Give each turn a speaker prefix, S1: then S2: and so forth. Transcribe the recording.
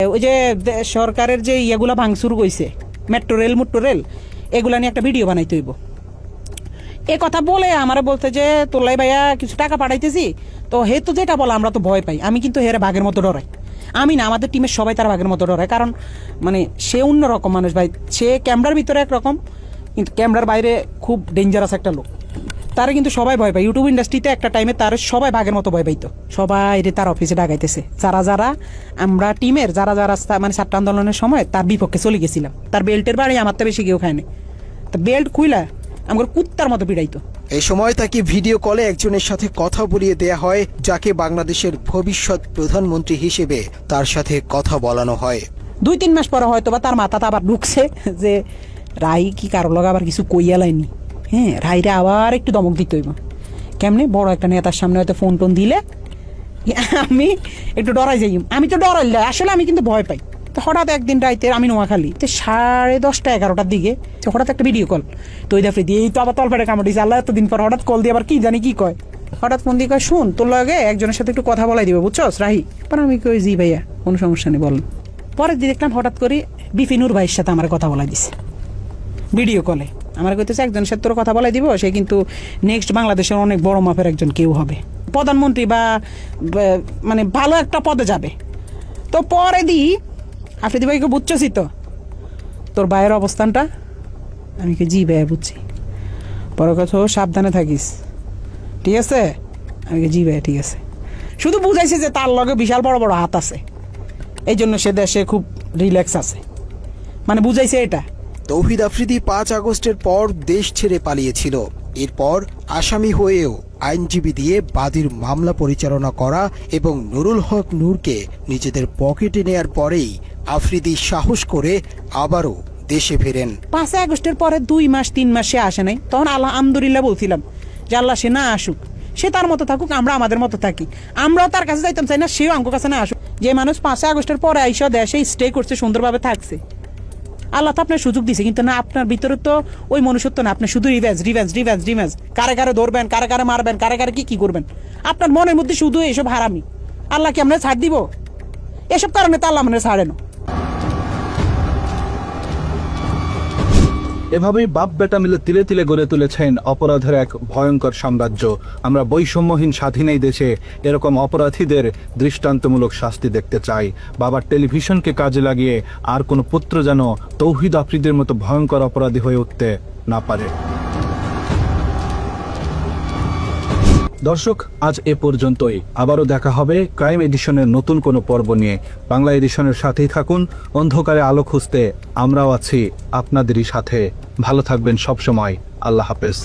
S1: ওই যে সরকারের যে ইয়েগুলা ভাঙচুর কইছে মেট্রো রেল এগুলা নিয়ে একটা ভিডিও বানাইতে হইব। এ কথা বলে আমারে বলতে যে তোলাই ভাইয়া কিছু টাকা পাঠাইতেছি, তো হে তো যেটা বলে আমরা তো ভয় পাই। আমি কিন্তু হেরে বাঘের মতো ডরাই। আমি না, আমাদের টিমের সবাই তার বাঘের মতো ডরায়, কারণ মানে সে অন্যরকম মানুষ ভাই। সে ক্যামেরার ভিতরে একরকম, কিন্তু ক্যামেরার বাইরে খুব ডেঞ্জারাস একটা লোক। তারা কিন্তু সবাই ভয় পায়। ইউটিউব ইন্ডাস্ট্রিতে একটা টাইমে তার সবাই বাঘের মতো ভয় পাইতো। সবাই তার অফিসে ডাকাইতেছে। যারা আমরা টিমের যারা মানে ছাত্র আন্দোলনের সময় তার বিপক্ষে চলে গেছিলাম। তার বেল্টের বাড়ি আমার তো বেশি কেউ খায়নি। তা বেল্ট খুইলা আমার কুত্তার মতো পিড়াইতো।
S2: এই সময় তাকে ভিডিও কলে একজনের সাথে কথা বলিয়ে দেয়া হয়, যাকে বাংলাদেশের ভবিষ্যৎ প্রধানমন্ত্রী হিসেবে তার সাথে কথা বলানো হয়।
S1: 2-3 মাস পরে হয়তো বা তার মাথাতে আবার ঢুকছে যে রাই কি কারো লগা আবার কিছু কইয়া লাইনি। হ্যাঁ, রাইরে আবার একটু দমক দিতে হইব। কেমনে বড় একটা নেতার সামনে হয়তো ফোন টোন দিলে আমি একটু ডরাই যাই। আমি তো ডরাই আসলে, আমি কিন্তু ভয় পাই। তো হঠাৎ একদিন রাইতে আমি নোয়াখালী 10:30-11টার দিকে হঠাৎ একটা ভিডিও কল। তো ওই দাফে দিয়ে তো আবার তলপেটে কামড় দিয়েছে। আল্লাহ এতদিন পর হঠাৎ কল দিয়ে আবার কি জানি কি কয়। হঠাৎ ফোন দিয়ে কয়, শুন তোর লগে একজনের সাথে একটু কথা বলাই দিব, বুঝছস রাহি? পর আমি কই জি ভাইয়া, কোনো সমস্যা নেই বলেন। পরের দিন দেখলাম হঠাৎ করে বিপিনুর ভাইয়ের সাথে আমার কথা বলাই দিছে ভিডিও কলে। আমার কইতেছে একজনের সাথে তোর কথা বলাই দিব, সে কিন্তু নেক্সট বাংলাদেশের অনেক বড় মাপের একজন কেউ হবে, প্রধানমন্ত্রী বা মানে ভালো একটা পদে যাবে। তো পরে দিই আফ্রিদি ভাইকে বুঝছসই তো তোর ভাইয়ের অবস্থানটা? আমি কি জি ভাইয়া বুঝছি। পরে কথা সাবধানে থাকিস, ঠিক আছে? আমি কি জি ভাইয়া ঠিক আছে। শুধু বুঝাইছে যে তার লগে বিশাল বড় বড় হাত আছে, এই জন্য সে দেশে খুব রিল্যাক্স আছে, মানে বুঝাইছে এটা।
S2: তৌহিদ আফ্রিদি 5 আগস্টের পর দেশ ছেড়ে পালিয়েছিল। এরপর আসামি হয়েও আইনজীবী দিয়ে বাদীর মামলা পরিচালনা করা এবং নুরুল হক নূরকে নিজেদের পকেটে নেয়ার পরেই আফ্রিদি সাহস করে আবারও দেশে ফেরেন।
S1: 5 আগস্টের পরে 2 মাস 3 মাস সে আসে নাই। তখন আলহামদুলিল্লাহ বলছিলাম যে আল্লাহ সে না আসুক, সে তার মতো থাকুক, আমরা আমাদের মতো থাকি। আমরাও তার কাছে যাইতাম চাই না, সেও আমার কাছে না আসুক। যে মানুষ 5 আগস্টের পরে আইসা দেশে স্টে করছে, সুন্দরভাবে থাকছে, আল্লাহ তো আপনার সুযোগ দিছে। কিন্তু না, আপনার ভিতরে তো ওই মনুষ্যত্ব না। আপনি শুধু রিভেঞ্জ, কারে কারে ধরবেন, কারে কারে মারবেন, কারে কারে কি করবেন। আপনার মনের মধ্যে শুধু এসব হারামি। আল্লাহ কি আপনার ছাড় দিব? এসব কারণে তো আল্লাহ আপনার ছাড়ে না।
S3: এভাবেই বাপ বেটা মিলে তিলে তিলে গড়ে তুলেছেন অপরাধের এক ভয়ঙ্কর সাম্রাজ্য। আমরা বৈষম্যহীন স্বাধীন এই দেশে এরকম অপরাধীদের দৃষ্টান্তমূলক শাস্তি দেখতে চাই। বাবার টেলিভিশনকে কাজে লাগিয়ে আর কোনো পুত্র যেন তৌহিদ আফ্রিদির মতো ভয়ঙ্কর অপরাধী হয়ে উঠতে না পারে। দর্শক, আজ এ পর্যন্তই। আবারও দেখা হবে ক্রাইম এডিশনের নতুন কোনো পর্ব নিয়ে। বাংলা এডিশনের সাথেই থাকুন। অন্ধকারে আলো খুঁজতে আমরাও আছি আপনাদেরই সাথে। ভালো থাকবেন সবসময়। আল্লাহ হাফেজ।